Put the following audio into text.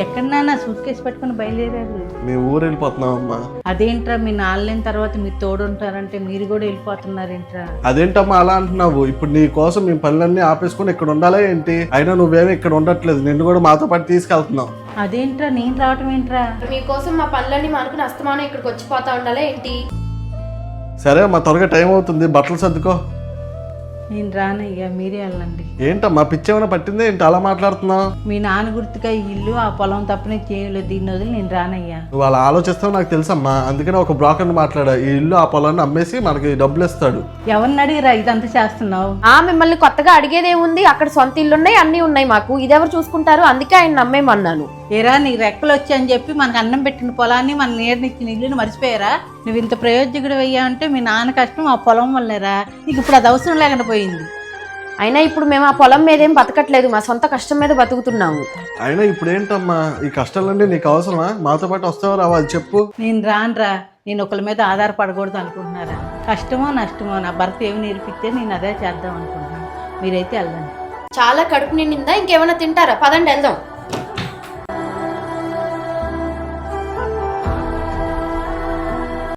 ఎక్కడన్నా suit case పెట్టుకుని బయలుదేరారు? మేము ఊరు వెళ్ళిపోతున్నాం అమ్మా. అదేంట్రా మీ నాలుగైన తర్వాత మీరు తోడుంటారంటే మీరు కూడా వెళ్ళిపోతున్నారేంట్రా? అదేంటమ్మా అలా అంటున్నావు? ఇప్పుడు నీ కోసం మేము పనులన్నీ ఆపేసుకుని ఇక్కడ ఉండాలా ఏంటి? అయినా నువ్వేమీ ఇక్కడ ఉండట్లేదు, నిన్ను కూడా మాతో పాటు తీసుకెళ్తున్నావు. అదేంట్రా నేను రావటం ఏంట్రా? మీకోసం మా పనులన్నీ మానుకుని అస్తమానం ఇక్కడికి వచ్చిపోతా ఉండాలా ఏంటి? సరే అమ్మా, త్వరగా టైం అవుతుంది, బట్టలు సర్దుకో. నేను రానయ్యా, మీరే వెళ్ళండి. ఏంటమ్మా పిచ్చేమైనా పట్టిందే ఏంటి అలా మాట్లాడుతున్నావు? మీ నాన్న గుర్తుగా ఈ ఇల్లు ఆ పొలం తప్పనే చేయలేదు, దీన్ని వదిలి నేను రానయ్యా. నువ్వు అలా ఆలోచిస్తావు నాకు తెలుసమ్మా, అందుకనే ఒక బ్రోకర్ని మాట్లాడా, ఈ ఇల్లు ఆ పొలాన్ని అమ్మేసి మనకి డబ్బులు ఇస్తాడు. ఎవరిని అడిగిరా ఇదంతా చేస్తున్నావు? మిమ్మల్ని కొత్తగా అడిగేదేముంది? అక్కడ సొంత ఇల్లున్నాయి, అన్నీ ఉన్నాయి మాకు, ఇదెవరు చూసుకుంటారు? అందుకే ఆయన నమ్మేమన్నాను. ఏరా నీ రెక్కలు వచ్చాయని చెప్పి మనకు అన్నం పెట్టిన పొలాన్ని మన నీడనిచ్చిన ఇల్లుని మర్చిపోయారా? నువ్వు ఇంత ప్రయోజకుడు అయ్యా అంటే మీ నాన్న కష్టం ఆ పొలం వల్లేరా, నీకు ఇప్పుడు అది అవసరం లేకుండా పోయింది. అయినా ఇప్పుడు మేము ఆ పొలం మీదేం బతకట్లేదు, మా సొంత కష్టం మీద బతుకుతున్నాము. అయినా ఇప్పుడు ఏంటమ్మా ఈ కష్టాలన్నీ నీకు అవసరమా? మాతో పాటు వస్తావా రావా అది చెప్పు. నేను రానురా, నేను ఒకరి మీద ఆధారపడకూడదు అనుకుంటున్నారా? కష్టమో నష్టమో నా భర్త ఏమి నేర్పిస్తే నేను అదే చేద్దాం అనుకుంటున్నాను. మీరైతే వెళ్ళండి. చాలా కడుపు నిండిందా? ఇంకేమైనా తింటారా? పదండి వెళ్దాం.